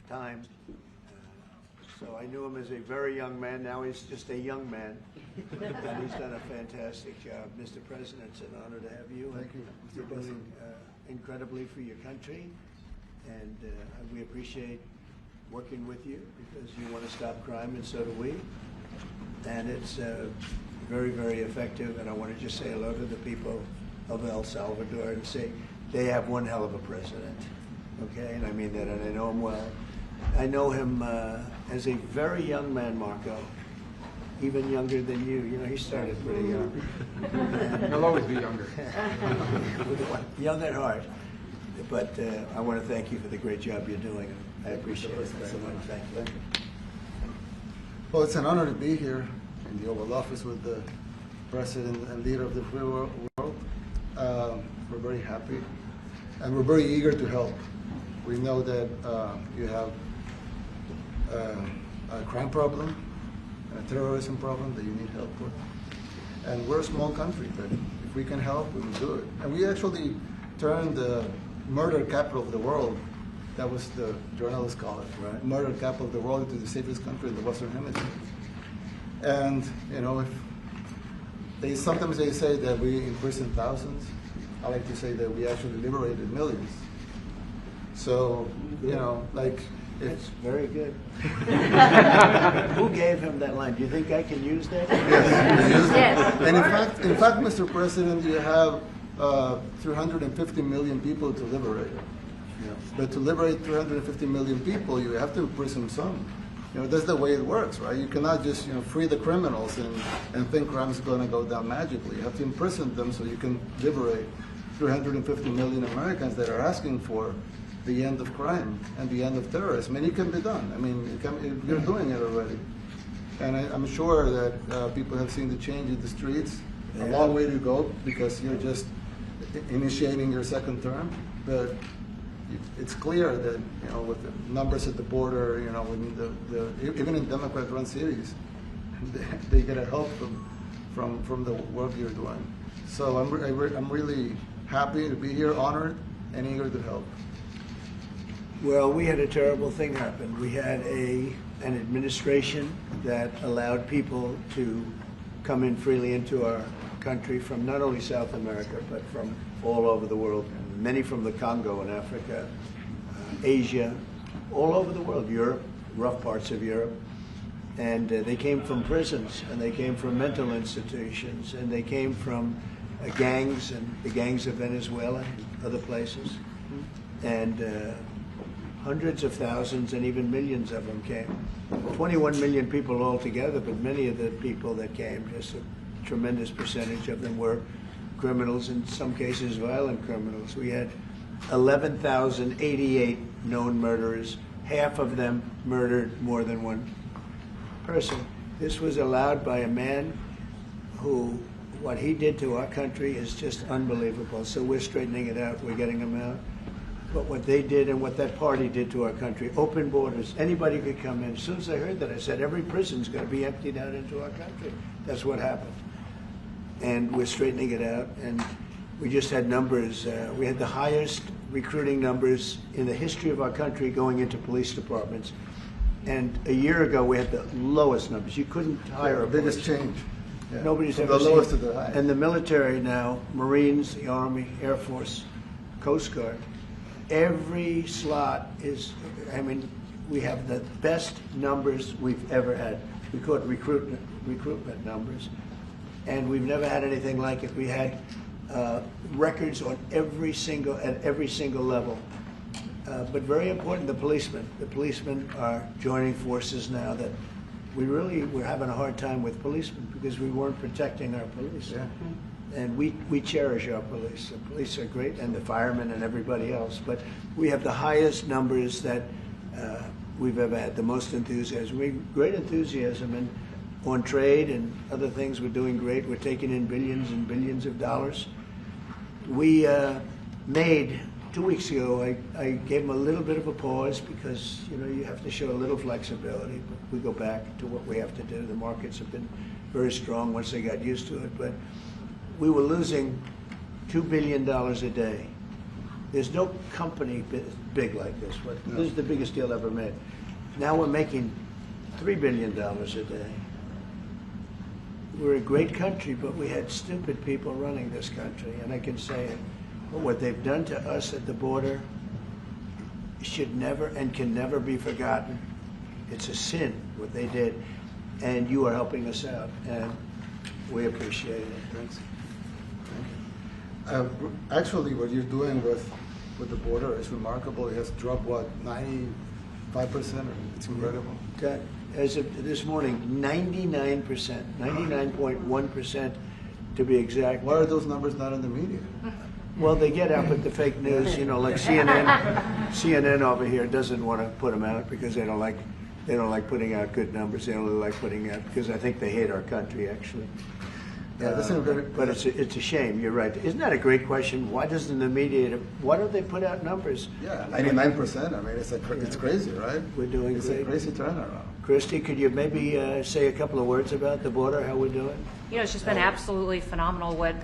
time. So I knew him as a very young man. Now he's just a young man. And he's done a fantastic job. Mr. President, it's an honor to have you. Thank you. You're doing incredibly for your country. And we appreciate working with you because you want to stop crime, and so do we. And it's very, very effective. And I want to just say hello to the people of El Salvador and say they have one hell of a president. Okay? And I mean that, and I know him well. I know him as a very young man, Marco, even younger than you. You know, he started pretty young. He'll always be younger. Young at heart. But I want to thank you for the great job you're doing. I appreciate it very much. Thank you. Well, it's an honor to be here in the Oval Office with the President and leader of the free world. We're very happy, and we're very eager to help. We know that you have a crime problem, a terrorism problem that you need help with. And we're a small country, but if we can help, we will do it. And we actually turned the murder capital of the world, that was the journalists call it, right? Murder capital of the world, into the safest country in the Western Hemisphere. And, you know, if sometimes they say that we imprison thousands. I like to say that we actually liberated millions. So, you know, like, it's very good. Who gave him that line? Do you think I can use that? Yes. Yes. And in fact, Mr. President, you have 350 million people to liberate. Yeah. But to liberate 350 million people, you have to imprison some. You know, that's the way it works, right? You cannot just, you know, free the criminals and think crime is going to go down magically. You have to imprison them so you can liberate 350 million Americans that are asking for the end of crime and the end of terrorism. And it can be done. I mean, you're doing it already. And I'm sure that people have seen the change in the streets. A long way to go because you're just initiating your second term. But it's clear that, you know, with the numbers at the border, you know, even in Democrat-run cities, they get a help from the work you're doing. So I'm really happy to be here, honored, and eager to help. Well, we had a terrible thing happen. We had an administration that allowed people to come in freely into our country from not only South America, but from all over the world, many from the Congo in Africa, Asia, all over the world, Europe, rough parts of Europe. And they came from prisons, and they came from mental institutions, and they came from gangs, and the gangs of Venezuela and other places. And hundreds of thousands and even millions of them came. 21 million people altogether, but many of the people that came, just a tremendous percentage of them were criminals, in some cases violent criminals. We had 11,088 known murderers. Half of them murdered more than one person. This was allowed by a man who, what he did to our country is just unbelievable. So we're straightening it out. We're getting him out. But what they did and what that party did to our country, open borders, anybody could come in. As soon as I heard that, I said, every prison's going to be emptied out into our country. That's what happened. And we're straightening it out. And we just had numbers. We had the highest recruiting numbers in the history of our country going into police departments. And a year ago, we had the lowest numbers. You couldn't hire a biggest change. Yeah. Nobody's From ever the seen lowest to the highest. And the military now, Marines, the Army, Air Force, Coast Guard, every slot is, I mean, we have the best numbers we've ever had. We call it recruitment numbers. And we've never had anything like it. We had records on at every single level. But very important, the policemen. The policemen are joining forces now that we're having a hard time with policemen because we weren't protecting our police. Yeah. And we cherish our police. The police are great, and the firemen and everybody else. But we have the highest numbers that we've ever had, the most enthusiasm. Great enthusiasm, and on trade and other things, we're doing great. We're taking in billions and billions of dollars. We made, 2 weeks ago, I gave them a little bit of a pause because, you know, you have to show a little flexibility. But we go back to what we have to do. The markets have been very strong once they got used to it. But we were losing $2 billion a day. There's no company big like this. But this is the biggest deal ever made. Now we're making $3 billion a day. We're a great country, but we had stupid people running this country, and I can say it. But what they've done to us at the border should never and can never be forgotten. It's a sin, what they did, and you are helping us out, and we appreciate it. Thanks. Actually, what you're doing with the border is remarkable. It has dropped, what, 95%? It's incredible. That, as of this morning, 99%, 99.1% to be exact. Why are those numbers not in the media? Well, they get out with the fake news, you know, like CNN over here doesn't want to put them out because they don't like putting out good numbers. They only like putting out because I think they hate our country, actually. Yeah, that's very, but it's a shame. You're right. Isn't that a great question? Why doesn't the media? Why don't they put out numbers? Yeah, 99%. I mean, it's crazy, right? We're doing it's great. A crazy turnaround. Christy, could you maybe say a couple of words about the border? How we're doing? You know, it's just been absolutely phenomenal what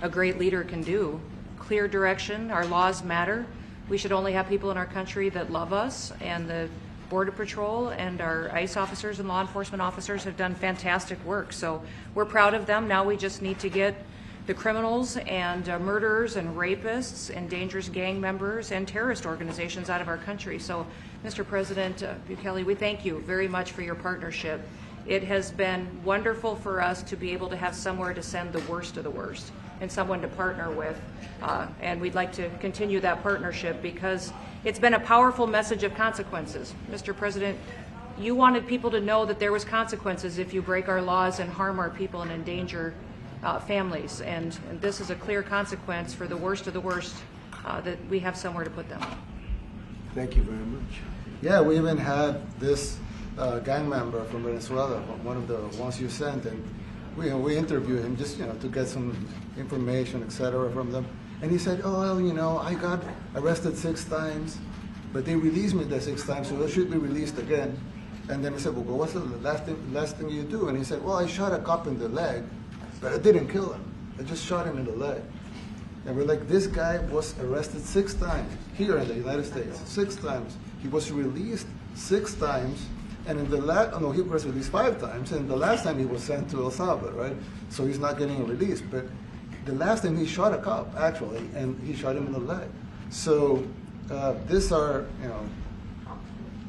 a great leader can do. Clear direction. Our laws matter. We should only have people in our country that love us, and the Border Patrol and our ICE officers and law enforcement officers have done fantastic work. So we're proud of them. Now we just need to get the criminals and murderers and rapists and dangerous gang members and terrorist organizations out of our country. So, Mr. President Bukele, we thank you very much for your partnership. It has been wonderful for us to be able to have somewhere to send the worst of the worst and someone to partner with. And we'd like to continue that partnership because it's been a powerful message of consequences. Mr. President, you wanted people to know that there was consequences if you break our laws and harm our people and endanger families. And this is a clear consequence for the worst of the worst that we have somewhere to put them. Thank you very much. Yeah, we even had this gang member from Venezuela, one of the ones you sent, and we interviewed him just to get some information, etc. from them. And he said, oh, well, I got arrested 6 times, but they released me the 6th time, so I should be released again. And then I said, well, what's the last thing you do? And he said, well, I shot a cop in the leg, but I didn't kill him. I just shot him in the leg. And we're like, this guy was arrested 6 times here in the United States, 6 times. He was released 6 times, and in the he was released 5 times, and the last time he was sent to El Salvador, right? So he's not getting released. But the last time he shot a cop, actually, and he shot him in the leg. So these are,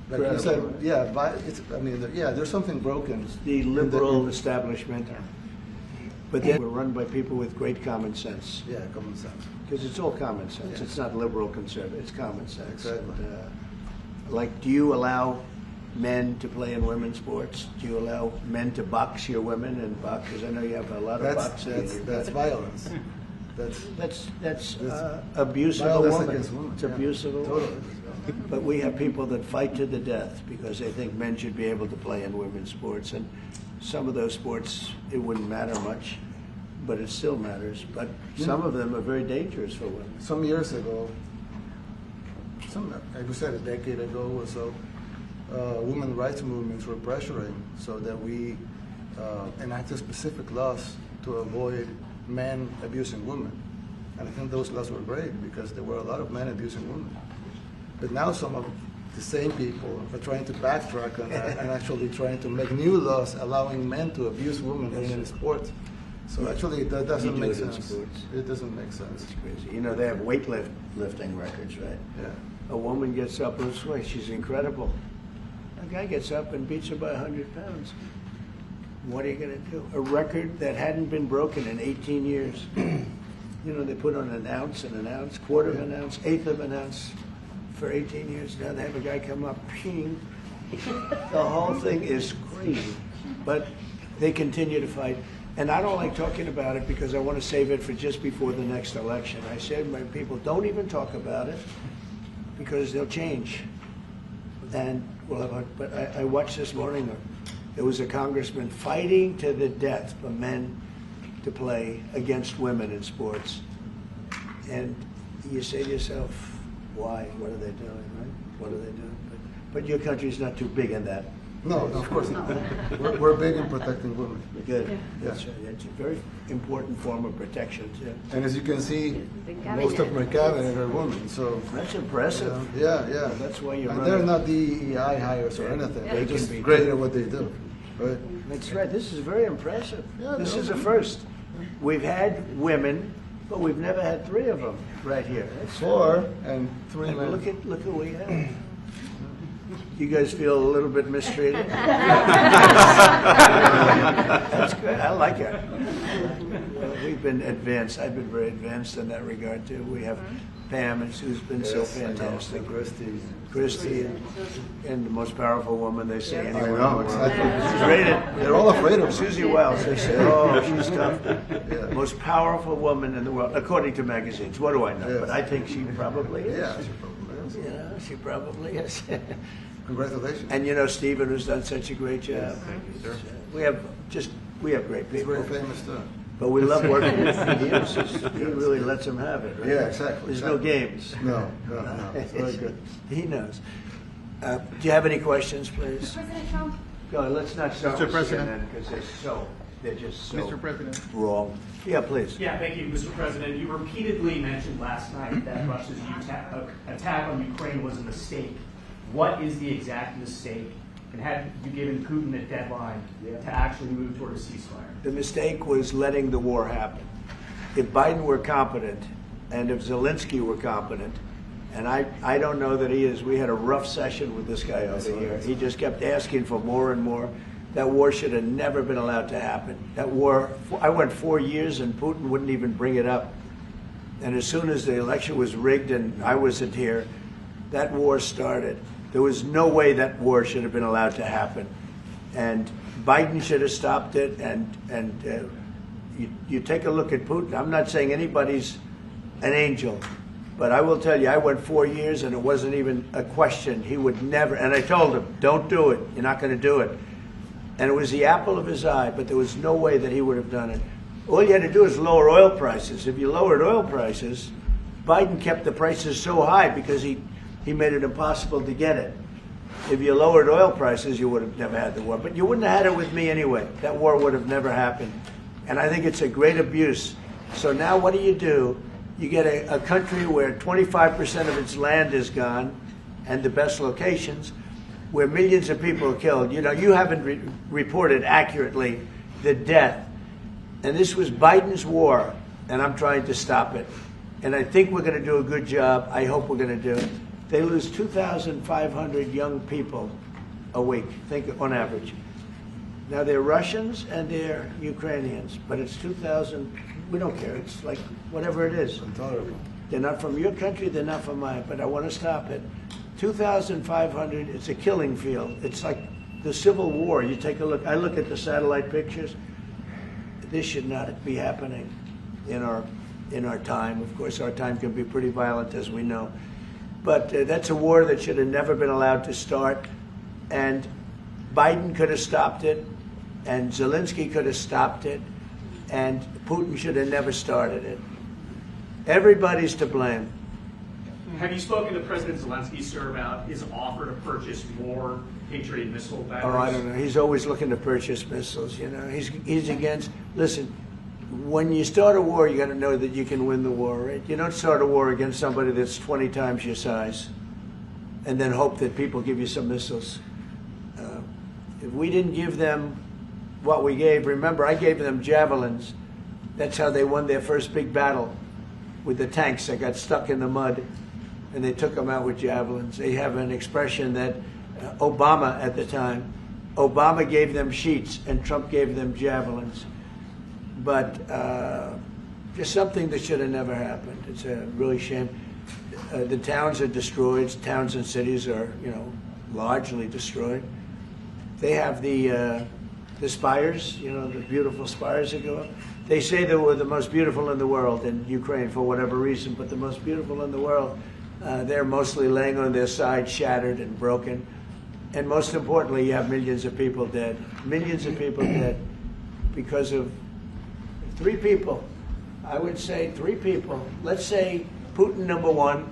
like you said, yeah, there's something broken. It's the liberal establishment. But then we're run by people with great common sense. Yeah, common sense. Because it's all common sense. Yeah. It's not liberal conservative. It's common sense. Exactly. And, do you allow men to play in women's sports? Do you allow men to box your women and box? Because I know you have a lot of boxing. That's violence. That's abuse of a violence woman. against women. It's abuse of a Totally. woman. But we have people that fight to the death because they think men should be able to play in women's sports. And some of those sports, it wouldn't matter much, but it still matters. But some of them are very dangerous for women. Some years ago, like we said, a decade ago or so, women rights movements were pressuring so that we enacted specific laws to avoid men abusing women. And I think those laws were great because there were a lot of men abusing women. But now some of the same people are trying to backtrack on that and actually trying to make new laws allowing men to abuse women in sports. So actually, that doesn't make sense. It doesn't make sense. It's crazy. They have weightlifting records, right? Yeah. A woman gets up this way. She's incredible. A guy gets up and beats her by 100 pounds. What are you going to do? A record that hadn't been broken in 18 years. They put on an ounce, quarter of an ounce, eighth of an ounce for 18 years. Now they have a guy come up, ping. The whole thing is crazy. But they continue to fight. And I don't like talking about it because I want to save it for just before the next election. I said to my people, don't even talk about it because they'll change. And but I watched this morning, there was a congressman fighting to the death for men to play against women in sports. And you say to yourself, why? What are they doing, right? What are they doing? But your country's not too big in that. No, of course not. We're big in protecting women. Good. That's right. It's a very important form of protection, too. And as you can see, most of my cabinet are women, so. That's impressive. Yeah. That's why you're And running. they're not DEI hires or anything. They They're can just be great too. at what they do, right? That's right. This is very impressive. Yeah, This no. is a first. We've had women, but we've never had 3 of them right here. That's 4 and 3 And men. look at what we have. You guys feel a little bit mistreated? That's good. I like it. Well, we've been advanced. I've been very advanced in that regard too. We have Pam, who's been so Yes, I know. fantastic. And Christy, and the most powerful woman they see I anywhere. in the know, world. exactly. She's rated. They're all afraid of her. Susie Wells. They say, oh, she's tough. Yeah. Most powerful woman in the world, according to magazines. What do I know? Yes. But I think she probably is. Yeah, she probably is. You know, she probably is. Congratulations. And you know, Stephen has done such a great job. We have great He's people. very famous too. But we love working with him. He really lets them have it, right? Yeah, exactly. There's no games. No. It's very good. He knows. Do you have any questions, please? President Trump, Go, let's not start Mr. with President. CNN because they're just so Mr. President. wrong. Yeah, please. Yeah, thank you, Mr. President. You repeatedly mentioned last night that Russia's attack on Ukraine was a mistake. What is the exact mistake? And have you given Putin a deadline to actually move toward a ceasefire? The mistake was letting the war happen. If Biden were competent, and if Zelensky were competent, and I don't know that he is. We had a rough session with this guy over here. He just kept asking for more and more. That war should have never been allowed to happen. That war, I went 4 years and Putin wouldn't even bring it up. And as soon as the election was rigged and I wasn't here, that war started. There was no way that war should have been allowed to happen. And Biden should have stopped it. And you take a look at Putin. I'm not saying anybody's an angel. But I will tell you, I went 4 years and it wasn't even a question. He would never, and I told him, don't do it. You're not going to do it. And it was the apple of his eye, but there was no way that he would have done it. All you had to do is lower oil prices. If you lowered oil prices, Biden kept the prices so high because he made it impossible to get it. If you lowered oil prices, you would have never had the war. But you wouldn't have had it with me anyway. That war would have never happened. And I think it's a great abuse. So now what do? You get a country where 25% of its land is gone, and the best locations, where millions of people are killed. You know, you haven't reported accurately the death. And this was Biden's war, and I'm trying to stop it. And I think we're going to do a good job. I hope we're going to do it. They lose 2,500 young people a week, think on average. Now, they're Russians and they're Ukrainians, but it's 2,000. We don't care. It's like whatever it is. Intolerable. They're not from your country, they're not from mine, but I want to stop it. 2,500, it's a killing field. It's like the Civil War. You take a look, I look at the satellite pictures. This should not be happening in our time. Of course, our time can be pretty violent, as we know. But that's a war that should have never been allowed to start. And Biden could have stopped it, and Zelensky could have stopped it, and Putin should have never started it. Everybody's to blame. Have you spoken to President Zelensky, sir, about his offer to purchase more Patriot missile batteries? Oh, I don't know. He's always looking to purchase missiles, you know. He's against, listen, when you start a war, you got to know that you can win the war, right? You don't start a war against somebody that's 20 times your size and then hope that people give you some missiles. If we didn't give them what we gave, remember, I gave them javelins. That's how they won their first big battle with the tanks that got stuck in the mud, and they took them out with javelins. They have an expression that Obama at the time, Obama gave them sheets and Trump gave them javelins. But just something that should have never happened. It's a really shame. The towns are destroyed. Towns and cities are, you know, largely destroyed. They have the spires, you know, the beautiful spires that go up. They say they were the most beautiful in the world in Ukraine for whatever reason, but the most beautiful in the world, they're mostly laying on their side, shattered and broken. And most importantly, you have millions of people dead. Millions of people dead because of 3 people. I would say 3 people. Let's say Putin, number 1,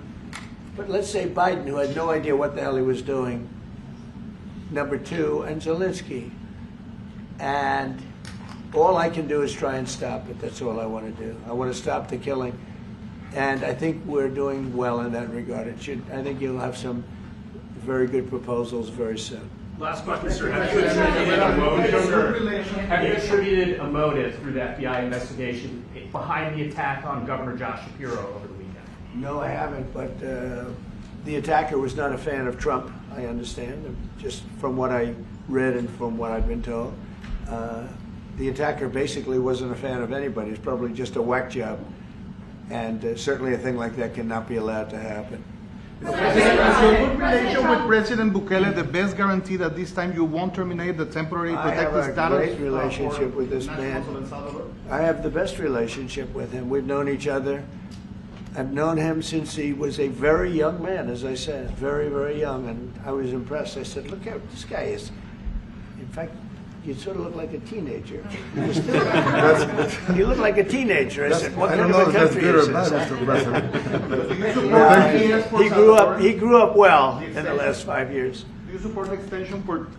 but let's say Biden, who had no idea what the hell he was doing. number 2, and Zelensky. And all I can do is try and stop it. That's all I want to do. I want to stop the killing. And I think we're doing well in that regard. I think you'll have some very good proposals very soon. Last question, sir. Have you attributed a motive, sir? Have you attributed a motive through the FBI investigation behind the attack on Governor Josh Shapiro over the weekend? No, I haven't, but the attacker was not a fan of Trump, I understand, just from what I read and from what I've been told. The attacker basically wasn't a fan of anybody. It's probably just a whack job. And certainly a thing like that cannot be allowed to happen. Is your good relation with President Bukele the best guarantee that this time you won't terminate the temporary I have protected a status? great relationship with this man. I have the best relationship with him. We've known each other. I've known him since he was a very young man, as I said, very, very young. And I was impressed. I said, look at this guy is, in fact, you sort of look like a teenager. You look like a teenager. I said, what kind of a country is this? He grew up well in the last 5 years. Do you support the extension for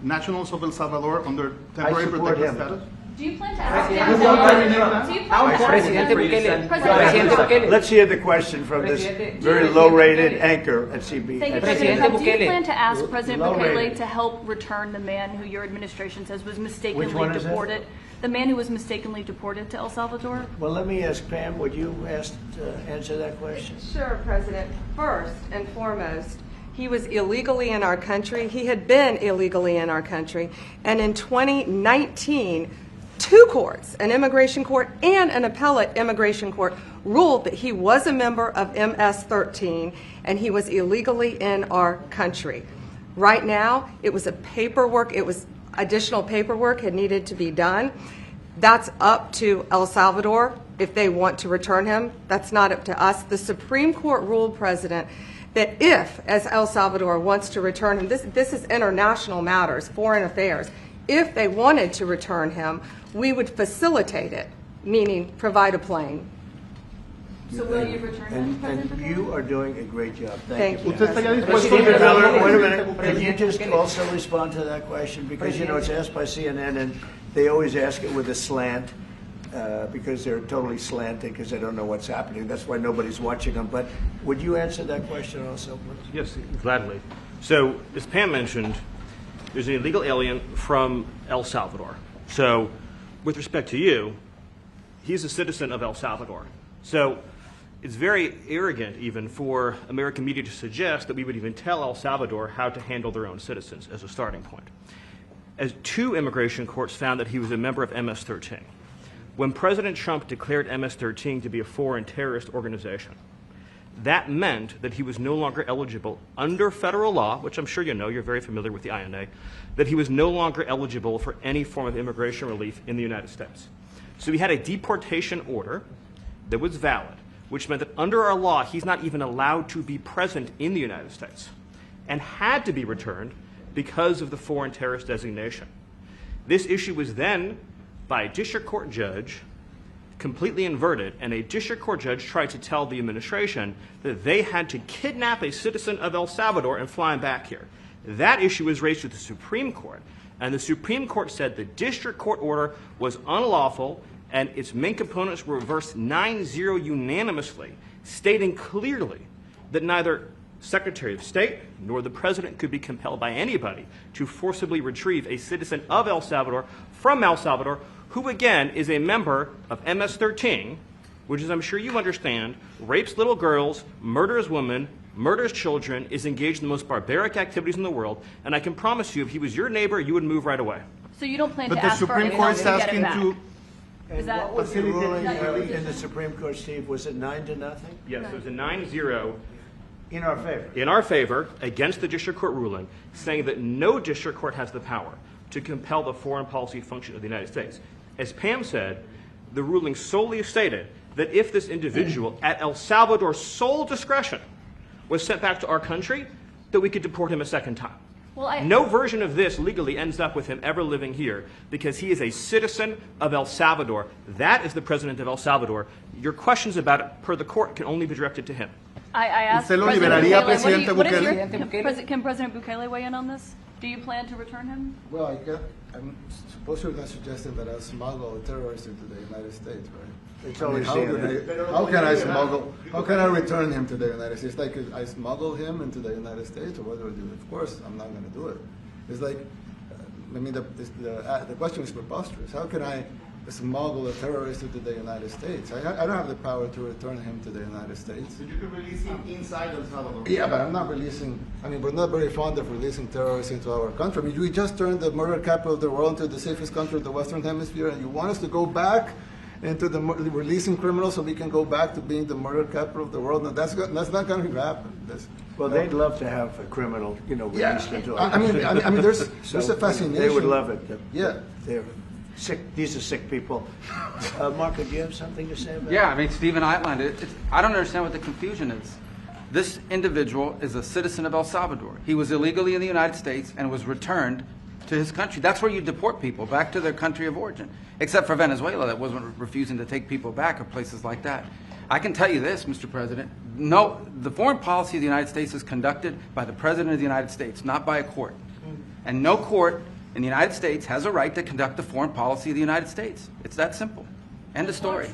nationals of El Salvador under temporary support protected him. status? Do you plan to ask How Let's hear the question from this very low-rated anchor at CB. Thank you, at President CNN. Trump. Do you plan to ask President Low-rated. Bukele to help return the man who your administration says was mistakenly Which one is it? deported? The man who was mistakenly deported to El Salvador? Well, let me ask Pam, would you answer that question? Sure, President. First and foremost, he was illegally in our country. He had been illegally in our country. And in 2019, 2 courts, an immigration court and an appellate immigration court, ruled that he was a member of MS-13 and he was illegally in our country. Right now, it was additional paperwork had needed to be done. That's up to El Salvador if they want to return him. That's not up to us. The Supreme Court ruled, President, that if, as El Salvador wants to return him, this is international matters, foreign affairs, if they wanted to return him, we would facilitate it, meaning provide a plane. So will you return him, President And Bukele? you are doing a great job. Thank you. ¿Usted estaría dispuesto a Stephen liberar Miller, al wait a presidente minute. Can you Bukele? just also respond to that question? Because, you know, it's asked by CNN, and they always ask it with a slant, because they're totally slanted, because they don't know what's happening. That's why nobody's watching them. But would you answer that question also, please? Yes, gladly. So, as Pam mentioned, there's an illegal alien from El Salvador. So, with respect to you, he's a citizen of El Salvador. So, it's very arrogant even for American media to suggest that we would even tell El Salvador how to handle their own citizens as a starting point. As 2 immigration courts found that he was a member of MS-13. When President Trump declared MS-13 to be a foreign terrorist organization, that meant that he was no longer eligible under federal law, which I'm sure you know, you're very familiar with the INA, that he was no longer eligible for any form of immigration relief in the United States. So he had a deportation order that was valid, which meant that under our law, he's not even allowed to be present in the United States and had to be returned because of the foreign terrorist designation. This issue was then, by a district court judge, completely inverted, and a district court judge tried to tell the administration that they had to kidnap a citizen of El Salvador and fly him back here. That issue was raised to the Supreme Court, and the Supreme Court said the district court order was unlawful and its main components were reversed 9-0 unanimously, stating clearly that neither Secretary of State nor the President could be compelled by anybody to forcibly retrieve a citizen of El Salvador from El Salvador, who again is a member of MS-13, which, as I'm sure you understand, rapes little girls, murders women, murders children, is engaged in the most barbaric activities in the world, and I can promise you, if he was your neighbor, you would move right away. So you don't plan But to the ask for Supreme anything Court is to get him asking back? to... And that- what was the ruling that your in position? the Supreme Court, Steve? Was it 9-0? Yes, it was a 9-0 In our favor. in our favor against the district court ruling, saying that no district court has the power to compel the foreign policy function of the United States. As Pam said, the ruling solely stated that if this individual, at El Salvador's sole discretion, was sent back to our country, that we could deport him a second time. Well, No version of this legally ends up with him ever living here because he is a citizen of El Salvador. That is the president of El Salvador. Your questions about it, per the court, can only be directed to him. I asked ¿Usted lo President liberaría, Bukele, Presidente what is Bukele? your, can President Bukele weigh in on this? Do you plan to return him? Well, I'm supposed you're not suggesting that I smuggle a terrorist into the United States, right? It's always how can I return him to the United States? Like I smuggle him into the United States, or what do I do? Of course, I'm not going to do it. It's like, I mean, the question is preposterous. How can I smuggle a terrorist into the United States? I don't have the power to return him to the United States. So you can release him inside El Salvador. Yeah, but I'm not releasing. I mean, we're not very fond of releasing terrorists into our country. I mean, we just turned the murder capital of the world into the safest country of the Western Hemisphere, and you want us to go back into the releasing criminals so we can go back to being the murder capital of the world? No, that's not going to happen. Well, they'd love to have a criminal, released into our I mean, there's a fascination. They would love it. Yeah. They're sick. These are sick people. Marco, do you have something to say about Yeah, I mean, Stephen outlined it. I don't understand what the confusion is. This individual is a citizen of El Salvador. He was illegally in the United States and was returned to his country. That's where you deport people, back to their country of origin, except for Venezuela that wasn't refusing to take people back, or places like that. I can tell you this, Mr. President. No, the foreign policy of the United States is conducted by the President of the United States, not by a court. And no court in the United States has a right to conduct the foreign policy of the United States. It's that simple. End of story.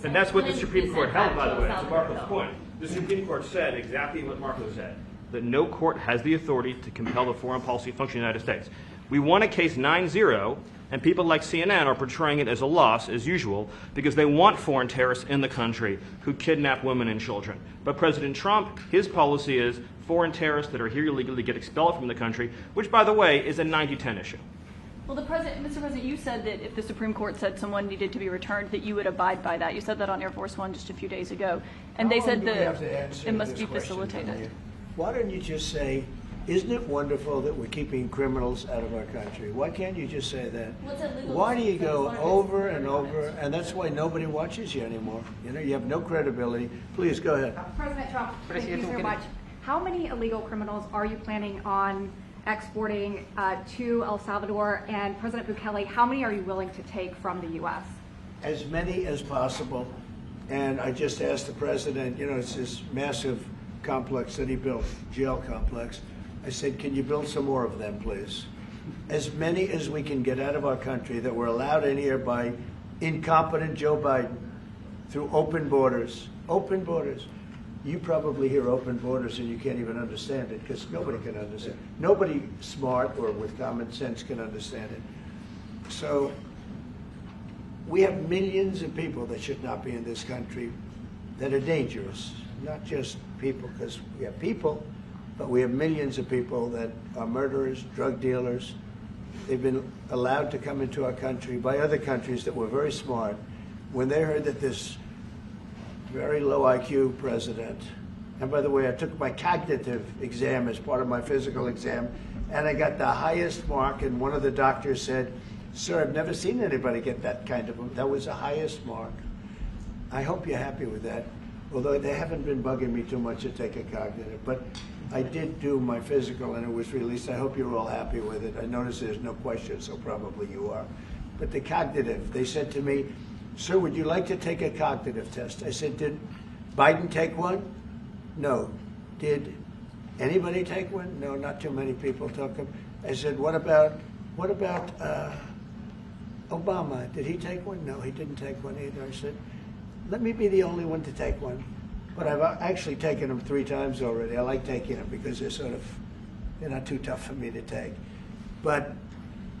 And that's what the Supreme Court held, by the way, to Marco's point. The Supreme Court said exactly what Marco said, that no court has the authority to compel the foreign policy function of the United States. We won a case 9-0, and people like CNN are portraying it as a loss, as usual, because they want foreign terrorists in the country who kidnap women and children. But President Trump, his policy is foreign terrorists that are here illegally get expelled from the country, which, by the way, is a 90-10 issue. Well, Mr. President, you said that if the Supreme Court said someone needed to be returned, that you would abide by that. You said that on Air Force One just a few days ago. And they said that it must be facilitated. Why don't you just say, isn't it wonderful that we're keeping criminals out of our country? Why can't you just say that? Why do you go over and over? And that's why nobody watches you anymore. You have no credibility. Please, go ahead. President Trump, thank you so much. How many illegal criminals are you planning on exporting to El Salvador? And President Bukele, how many are you willing to take from the U.S.? As many as possible. And I just asked the president, it's this massive complex that he built, jail complex. I said, can you build some more of them, please? As many as we can get out of our country that were allowed in here by incompetent Joe Biden through open borders. Open borders. You probably hear open borders and you can't even understand it because nobody can understand. Nobody smart or with common sense can understand it. So we have millions of people that should not be in this country that are dangerous. Not just people, because we have people, but we have millions of people that are murderers, drug dealers. They've been allowed to come into our country by other countries that were very smart. When they heard that this very low IQ president, and by the way, I took my cognitive exam as part of my physical exam, and I got the highest mark, and one of the doctors said, sir, I've never seen anybody get that kind of, that was the highest mark. I hope you're happy with that. Although they haven't been bugging me too much to take a cognitive, but I did do my physical and it was released. I hope you're all happy with it. I noticed there's no question, so probably you are. But the cognitive, they said to me, sir, would you like to take a cognitive test? I said, did Biden take one? No. Did anybody take one? No, not too many people took them. I said, what about Obama? Did he take one? No, he didn't take one either. I said, let me be the only one to take one. But I've actually taken them 3 times already. I like taking them because they're not too tough for me to take. But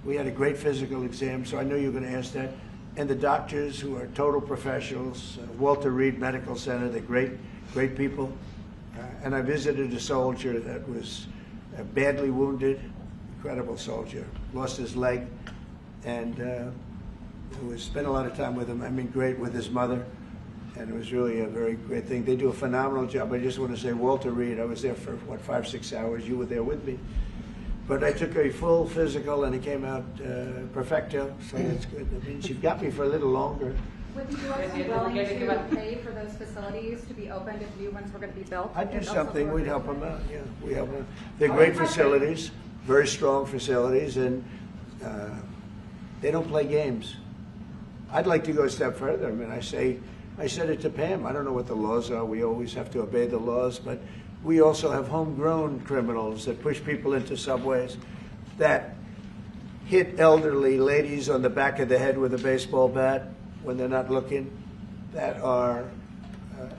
we had a great physical exam, so I know you're going to ask that. And the doctors who are total professionals, Walter Reed Medical Center, they're great people. And I visited a soldier that was badly wounded, incredible soldier, lost his leg, and spent a lot of time with him. I mean, great with his mother. And it was really a very great thing. They do a phenomenal job. I just want to say, Walter Reed, I was there for, 5-6 hours. You were there with me. But I took a full physical, and it came out perfecto, so that's good. That means you've got me for a little longer. Would the U.S. be willing to pay for those facilities to be opened if new ones were going to be built? I'd do something. We'd help them out. Yeah, we help them. They're great facilities, very strong facilities, and they don't play games. I'd like to go a step further. I mean, I said it to Pam. I don't know what the laws are. We always have to obey the laws, but we also have homegrown criminals that push people into subways. that hit elderly ladies on the back of the head with a baseball bat when they're not looking, that are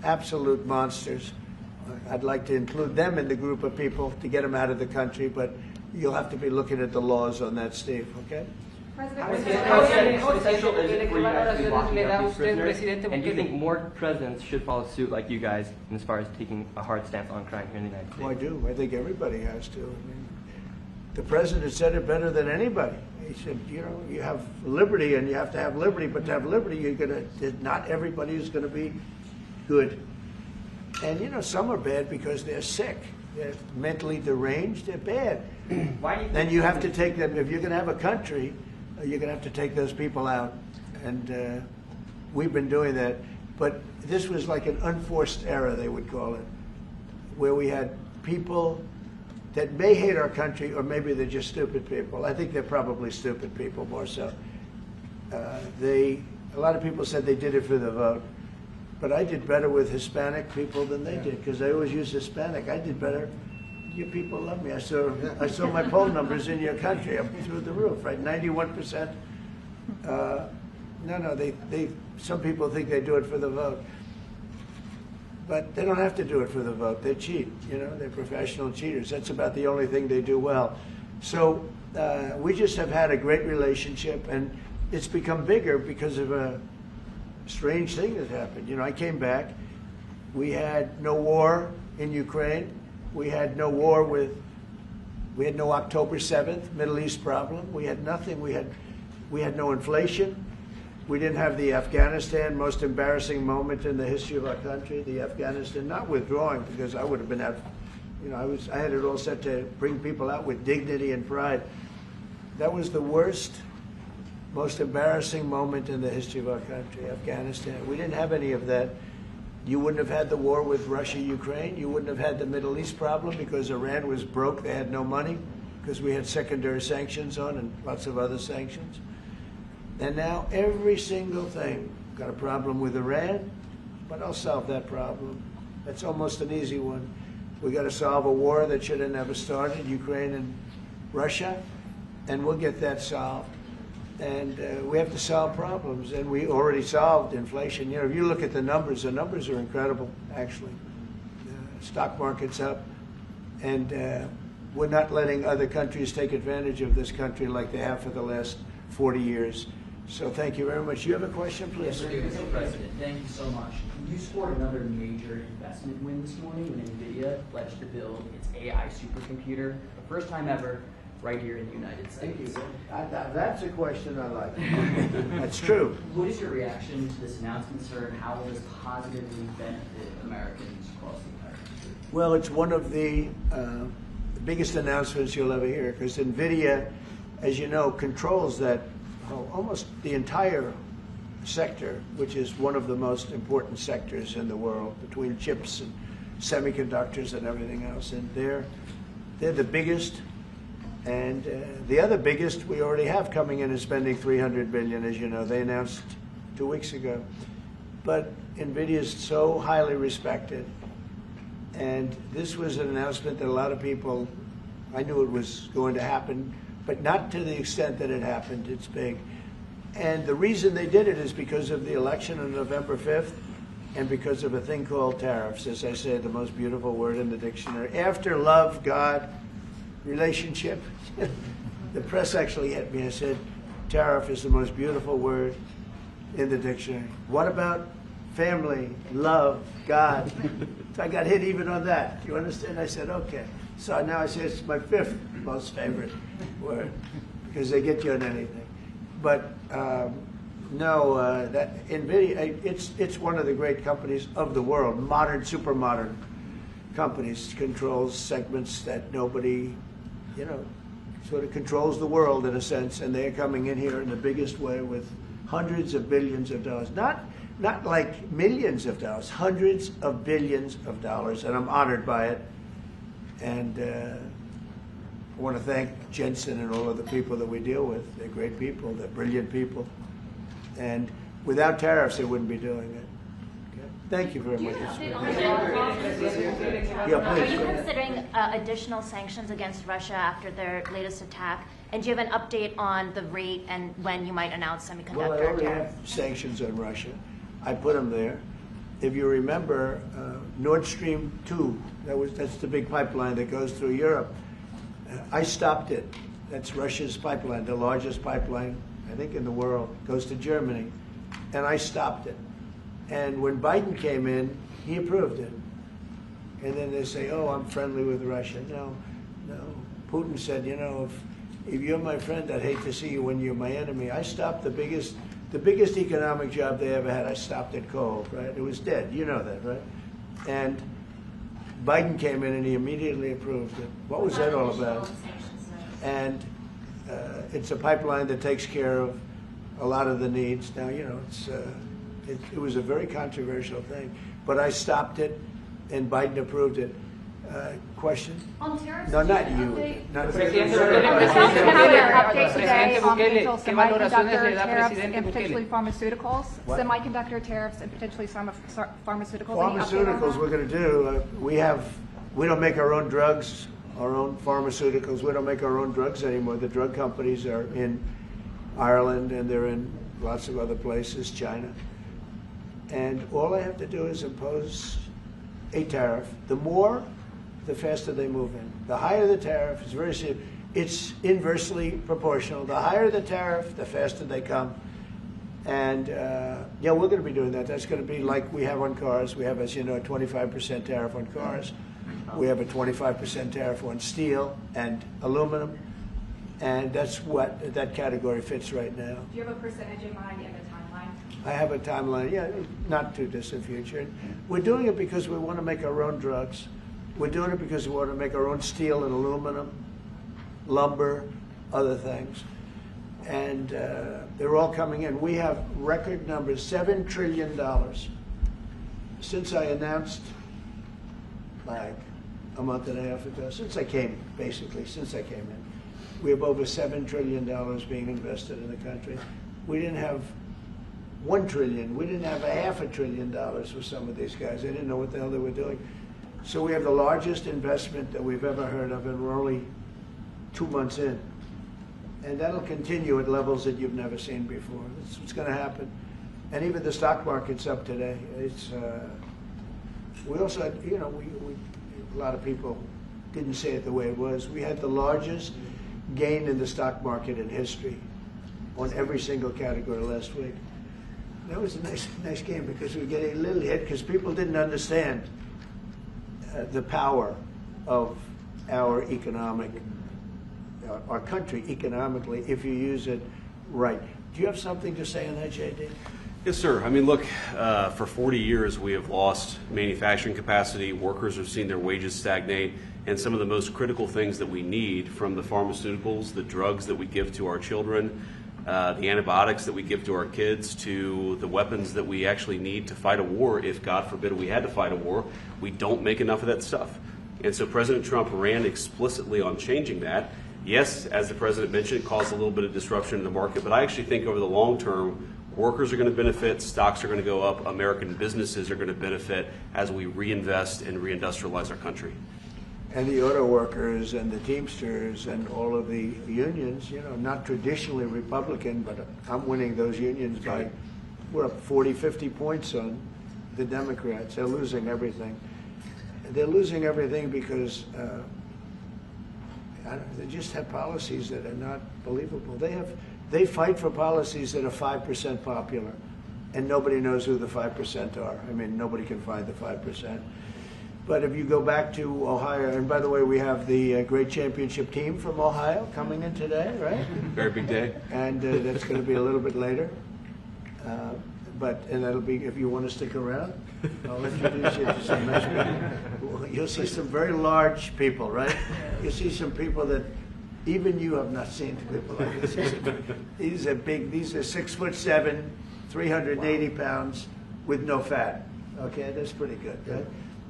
absolute monsters. I'd like to include them in the group of people to get them out of the country, but you'll have to be looking at the laws on that, Steve, okay? How essential is it for you guys to be locking up these prisoners? And do you think more presidents should follow suit like you guys as far as taking a hard stance on crime here in the United States? Well, I do. I think everybody has to. I mean, the president said it better than anybody. He said, you know, you have liberty and you have to have liberty, but to have liberty, not everybody is going to be good. And, you know, some are bad because they're sick. They're mentally deranged. They're bad. Why do you Then you have to take them. If you're going to have a country, you're going to have to take those people out. And we've been doing that. But this was like an unforced error, they would call it, where we had people that may hate our country, or maybe they're just stupid people. I think they're probably stupid people more so. A lot of people said they did it for the vote. But I did better with Hispanic people than they did, because they always use Hispanic. I did better. You people love me. I saw my poll numbers in your country. I'm through the roof, right? 91%. Some people think they do it for the vote. But they don't have to do it for the vote. They cheat, you know, they're professional cheaters. That's about the only thing they do well. So we just have had a great relationship, and it's become bigger because of a strange thing that happened. You know, I came back. We had no war in Ukraine. We had no war we had no October 7th Middle East problem. We had nothing. We had no inflation. We didn't have the Afghanistan most embarrassing moment in the history of our country. The Afghanistan, not withdrawing, because I would have been out. You know, I had it all set to bring people out with dignity and pride. That was the worst, most embarrassing moment in the history of our country, Afghanistan. We didn't have any of that. You wouldn't have had the war with Russia, Ukraine. You wouldn't have had the Middle East problem because Iran was broke. They had no money because we had secondary sanctions on and lots of other sanctions. And now every single thing, got a problem with Iran, but I'll solve that problem. That's almost an easy one. We got to solve a war that should have never started, Ukraine and Russia, and we'll get that solved. And we have to solve problems, and we already solved inflation. You know, if you look at the numbers are incredible, actually. The stock market's up, and we're not letting other countries take advantage of this country like they have for the last 40 years. So thank you very much. You have a question, please? Yes, Mr. President, thank you so much. You scored another major investment win this morning when Nvidia pledged to build its AI supercomputer, the first time ever, right here in the United States. Thank you. That's a question I like. That's true. What is your reaction to this announcement, sir, and how will this positively benefit Americans across the entire country? Well, it's one of the biggest announcements you'll ever hear, because Nvidia, as you know, controls that almost the entire sector, which is one of the most important sectors in the world, between chips and semiconductors and everything else. And they're the biggest. And the other biggest we already have coming in is spending $300 billion, as you know. They announced 2 weeks ago. But NVIDIA is so highly respected. And this was an announcement that a lot of people, I knew it was going to happen, but not to the extent that it happened. It's big. And the reason they did it is because of the election on November 5th and because of a thing called tariffs. As I said, the most beautiful word in the dictionary. After love, God, relationship. The press actually hit me and said, tariff is the most beautiful word in the dictionary. What about family, love, God? I got hit even on that. You understand? I said, okay. So now I say it's my fifth most favorite word, because they get you on anything. But no, that NVIDIA, it's one of the great companies of the world, modern, super modern companies, controls segments that nobody, you know, sort of controls the world in a sense, and they're coming in here in the biggest way with hundreds of billions of dollars. Not like millions of dollars, hundreds of billions of dollars, and I'm honored by it. And I want to thank Jensen and all of the people that we deal with. They're great people, they're brilliant people. And without tariffs, they wouldn't be doing it. Okay? Thank you very much. Are you Yeah, please. considering additional sanctions against Russia after their latest attack? And do you have an update on the rate and when you might announce Well, I semiconductor already tariffs? have sanctions on Russia. I put them there. If you remember, Nord Stream 2, that's the big pipeline that goes through Europe. I stopped it. That's Russia's pipeline, the largest pipeline, I think, in the world. Goes to Germany. And I stopped it. And when Biden came in, he approved it. And then they say, oh, I'm friendly with Russia. No. Putin said, you know, if you're my friend, I'd hate to see you when you're my enemy. I stopped the biggest economic job they ever had. I stopped it cold, right? It was dead. You know that, right? And Biden came in and he immediately approved it. What was that all about? And it's a pipeline that takes care of a lot of the needs. Now, you know, it was a very controversial thing, but I stopped it, and Biden approved it. Question? On tariffs, No, not you. Not Presidente update today on potential semiconductor tariffs and potentially pharmaceuticals. What? Semiconductor tariffs and potentially pharmaceuticals. Any update on Pharmaceuticals, that? we're going to do. We don't make our own drugs, our own pharmaceuticals. We don't make our own drugs anymore. The drug companies are in Ireland and they're in lots of other places, China. And all I have to do is impose a tariff. The more, the faster they move in. The higher the tariff, it's very simple. It's inversely proportional. The higher the tariff, the faster they come. And yeah, we're going to be doing that. That's going to be like we have on cars. We have, as you know, a 25% tariff on cars. We have a 25% tariff on steel and aluminum. And that's what that category fits right now. Do you have a percentage in mind and a timeline? I have a timeline, yeah, not too distant future. We're doing it because we want to make our own drugs. We're doing it because we want to make our own steel and aluminum, lumber, other things. And they're all coming in. We have record numbers, $7 trillion. Since I announced, like a month and a half ago, since I came in, we have over $7 trillion being invested in the country. We didn't have $1 trillion. We didn't have $500 billion for some of these guys. They didn't know what the hell they were doing. So we have the largest investment that we've ever heard of, and we're only 2 months in. And that'll continue at levels that you've never seen before. That's what's going to happen. And even the stock market's up today. We also had, you know, a lot of people didn't say it the way it was. We had the largest gain in the stock market in history on every single category last week. That was a nice game because we were getting a little hit because people didn't understand the power of our country economically if you use it right. Do you have something to say on that, JD? Yes, sir. I mean, look, for 40 years we have lost manufacturing capacity. Workers have seen their wages stagnate. And some of the most critical things that we need, from the pharmaceuticals, the drugs that we give to our children, the antibiotics that we give to our kids, to the weapons that we actually need to fight a war, if God forbid we had to fight a war, we don't make enough of that stuff. And so President Trump ran explicitly on changing that. Yes, as the President mentioned, it caused a little bit of disruption in the market, but I actually think over the long term, workers are going to benefit, stocks are going to go up, American businesses are going to benefit as we reinvest and reindustrialize our country. And the auto workers and the Teamsters and all of the unions, you know, not traditionally Republican, but I'm winning those unions by, we're up 40, 50 points on the Democrats. They're losing everything. They're losing everything because they just have policies that are not believable. They fight for policies that are 5% popular, and nobody knows who the 5% are. I mean, nobody can find the 5%. But if you go back to Ohio, and by the way, we have the great championship team from Ohio coming in today, right? Very big day. And that's going to be a little bit later. And that'll be, if you want to stick around, I'll introduce you to some nice people. You'll see some very large people, right? You'll see some people that even you have not seen people like this. These are big, these are 6'7", 380 pounds with no fat. Okay, that's pretty good, right?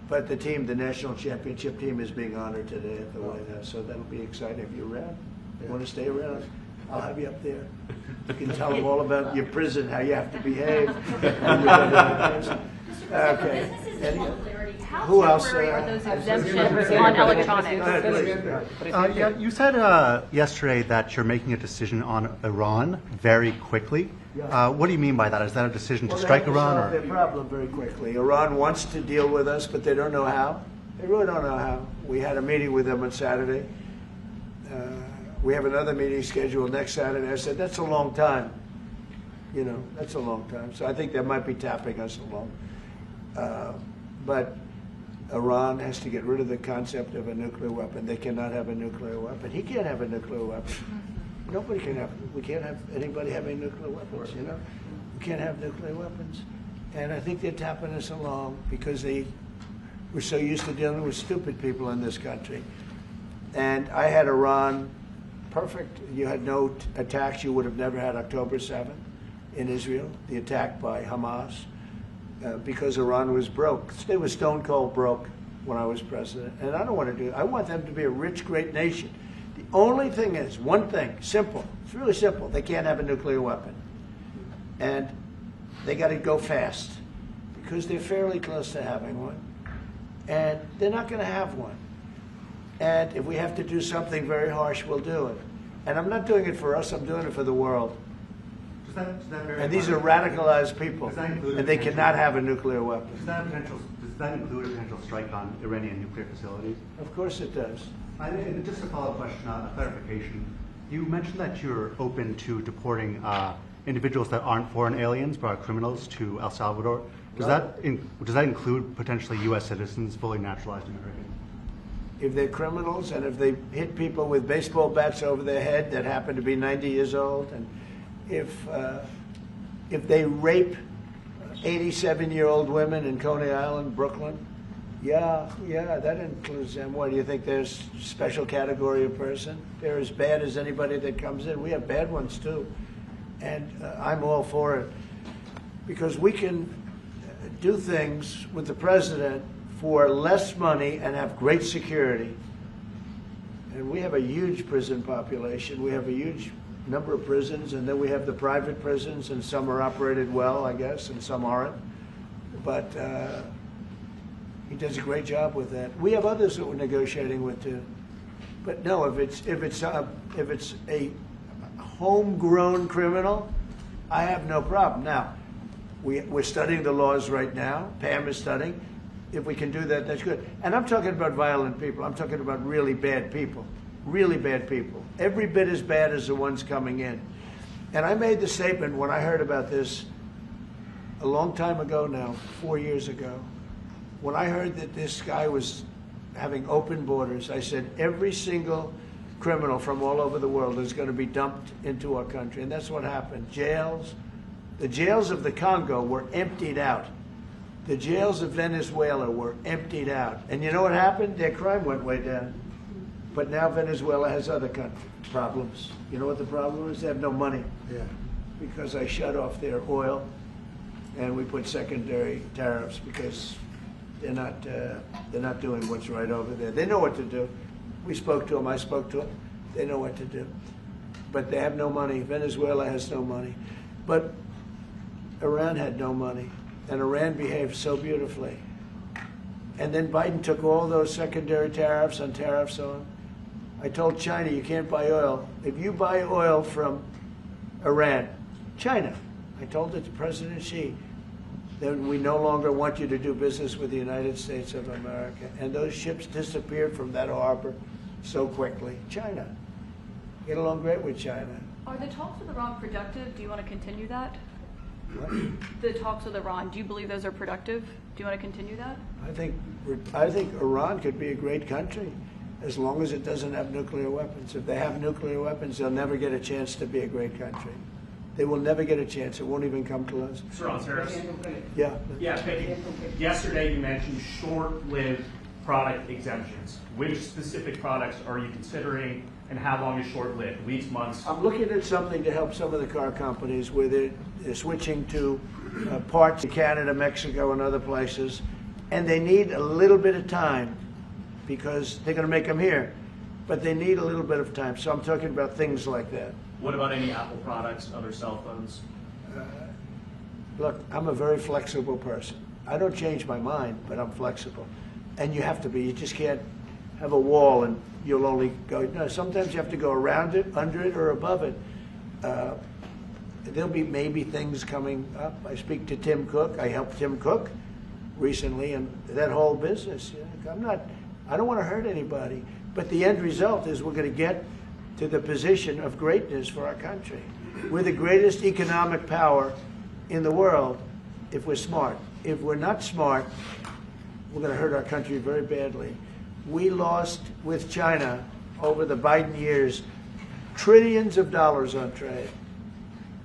But the team, the national championship team, is being honored today at the White House, so that'll be exciting if you're around. You want to stay around? I'll have you up there. You can tell them all about your prison, how you have to behave. Okay. Who else? Temporary are those exemptions on electronics? Yeah, you said yesterday that you're making a decision on Iran very quickly. What do you mean by that? Is that a decision to strike Iran? Solve their problem very quickly. Iran wants to deal with us, but they don't know how. They really don't know how. We had a meeting with them on Saturday. We have another meeting scheduled next Saturday. I said, that's a long time. You know, that's a long time. So I think they might be tapping us along. But Iran has to get rid of the concept of a nuclear weapon. They cannot have a nuclear weapon. He can't have a nuclear weapon. Nobody can have. We can't have anybody having nuclear weapons. You know, we can't have nuclear weapons. And I think they're tapping us along because we're so used to dealing with stupid people in this country. And I had Iran perfect. You had no attacks. You would have never had October 7th in Israel, the attack by Hamas. Because Iran was broke. They were stone cold broke when I was president. And I don't want to do it. I want them to be a rich, great nation. The only thing is, one thing, simple. It's really simple. They can't have a nuclear weapon. And they got to go fast because they're fairly close to having one. And they're not going to have one. And if we have to do something very harsh, we'll do it. And I'm not doing it for us. I'm doing it for the world. And these are radicalized people, and they cannot have a nuclear weapon. Does that include a potential strike on Iranian nuclear facilities? Of course it does. And just a follow-up question, a clarification. You mentioned that you're open to deporting individuals that aren't foreign aliens but are criminals to El Salvador. Does that include potentially U.S. citizens, fully naturalized Americans? If they're criminals and if they hit people with baseball bats over their head that happen to be 90 years old, and if they rape 87-year-old women in Coney Island, Brooklyn, yeah, that includes them. What, do you think there's a special category of person? They're as bad as anybody that comes in. We have bad ones too. And I'm all for it. Because we can do things with the president for less money and have great security. And we have a huge prison population. We have a huge number of prisons, and then we have the private prisons, and some are operated well, I guess, and some aren't. But he does a great job with that. We have others that we're negotiating with too. But no, if it's a homegrown criminal, I have no problem. Now, we're studying the laws right now. Pam is studying. If we can do that, that's good. And I'm talking about violent people. I'm talking about really bad people. Really bad people. Every bit as bad as the ones coming in. And I made the statement when I heard about this a long time ago now, 4 years ago. When I heard that this guy was having open borders, I said every single criminal from all over the world is going to be dumped into our country. And that's what happened. Jails. The jails of the Congo were emptied out. The jails of Venezuela were emptied out. And you know what happened? Their crime went way down. But now Venezuela has other problems. You know what the problem is? They have no money. Yeah. Because I shut off their oil, and we put secondary tariffs because they're not doing what's right over there. They know what to do. We spoke to them. I spoke to them. They know what to do. But they have no money. Venezuela has no money. But Iran had no money, and Iran behaved so beautifully. And then Biden took all those secondary tariffs on. I told China, you can't buy oil. If you buy oil from Iran, China, I told it to President Xi, then we no longer want you to do business with the United States of America. And those ships disappeared from that harbor so quickly. China. Get along great with China. Are the talks with Iran productive? Do you want to continue that? What? The talks with Iran, do you believe those are productive? Do you want to continue that? I think Iran could be a great country as long as it doesn't have nuclear weapons. If they have nuclear weapons, they'll never get a chance to be a great country. They will never get a chance. It won't even come to us. Sir, on tariffs. Yeah. Yeah, Peggy. Yesterday you mentioned short-lived product exemptions. Which specific products are you considering, and how long is short-lived? Weeks, months? I'm looking at something to help some of the car companies where they're switching to parts in Canada, Mexico, and other places, and they need a little bit of time because they're going to make them here. but they need a little bit of time. So I'm talking about things like that. What about any Apple products, other cell phones? Look, I'm a very flexible person. I don't change my mind, but I'm flexible. And you have to be. You just can't have a wall and you'll only go. No, sometimes you have to go around it, under it, or above it. There'll be maybe things coming up. I speak to Tim Cook. I helped Tim Cook recently, and that whole business. I don't want to hurt anybody. But the end result is we're going to get to the position of greatness for our country. We're the greatest economic power in the world if we're smart. If we're not smart, we're going to hurt our country very badly. We lost with China over the Biden years trillions of dollars on trade.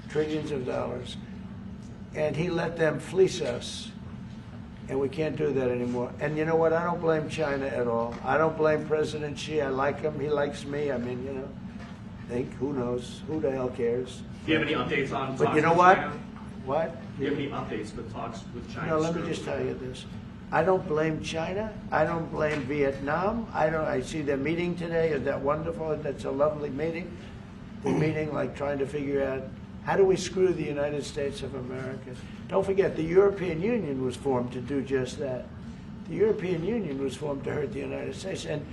Trillions of dollars. And he let them fleece us. And we can't do that anymore. And you know what? I don't blame China at all. I don't blame President Xi. I like him. He likes me. I mean, you know, who knows? Who the hell cares? Do you have any updates on talks But you know with what? China? What? Do you have any updates with talks with China? No, let me just tell you this. I don't blame China. I don't blame Vietnam. I see their meeting today. Is that wonderful? That's a lovely meeting. They're meeting, like trying to figure out how do we screw the United States of America. Don't forget, the European Union was formed to do just that. The European Union was formed to hurt the United States and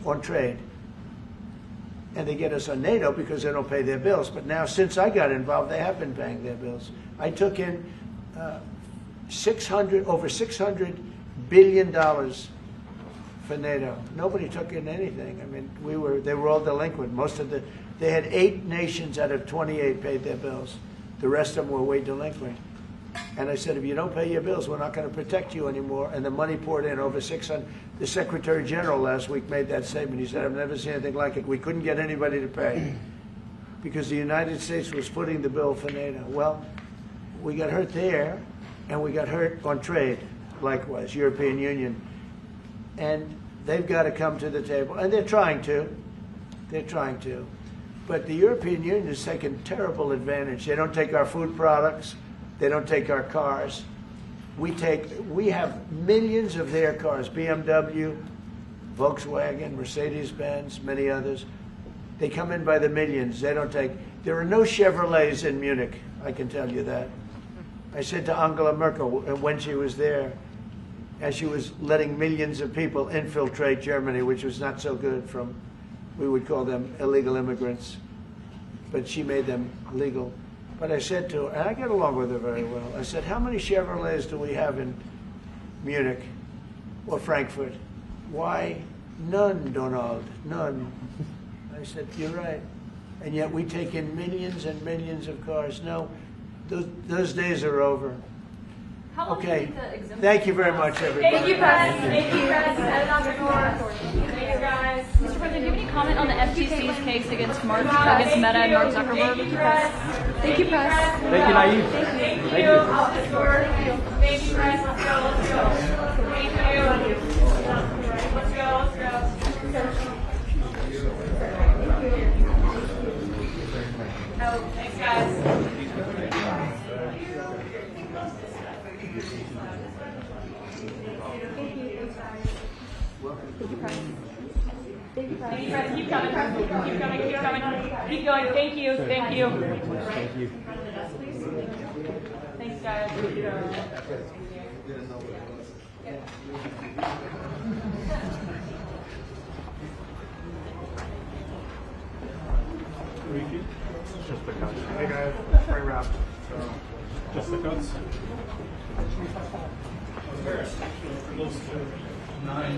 on trade. And they get us on NATO because they don't pay their bills. But now, since I got involved, they have been paying their bills. I took in over $600 billion for NATO. Nobody took in anything. I mean, they were all delinquent. They had 8 nations out of 28 paid their bills. The rest of them were way delinquent. And I said, if you don't pay your bills, we're not going to protect you anymore. And the money poured in over 600. The Secretary General last week made that statement. He said, I've never seen anything like it. We couldn't get anybody to pay because the United States was footing the bill for NATO. Well, we got hurt there, and we got hurt on trade, likewise, European Union. And they've got to come to the table. And they're trying to. They're trying to. But the European Union has taken terrible advantage. They don't take our food products. They don't take our cars. We have millions of their cars, BMW, Volkswagen, Mercedes-Benz, many others. They come in by the millions. They don't take, there are no Chevrolets in Munich, I can tell you that. I said to Angela Merkel when she was there, as she was letting millions of people infiltrate Germany, which was not so good from, we would call them illegal immigrants, but she made them legal. But I said to her, and I get along with her very well, I said, how many Chevrolets do we have in Munich or Frankfurt? Why, none, Donald, none. I said, you're right. And yet we take in millions and millions of cars. No, those days are over. Okay. Thank you very much, everybody. Thank you, Press. Thank you, Press. Thank you, guys. Mr. President, do you have any comment on the FTC's case against Meta and Mark Zuckerberg? Thank you, Press. Thank you, Press. Thank you, Nayib. Thank you. Thank you. Thank you, Press. Let's go. Let's go. Thank you. Let's go. Let's go. Oh, thanks, guys. Thank you, Press. Thank you, Press. Keep coming, Press. Keep coming, keep coming. Keep going. Thank you. Thank you. Thank you. Thanks, guys. Just the cuts. Hey guys, spray wrap. So, just the cuts. Close to 9.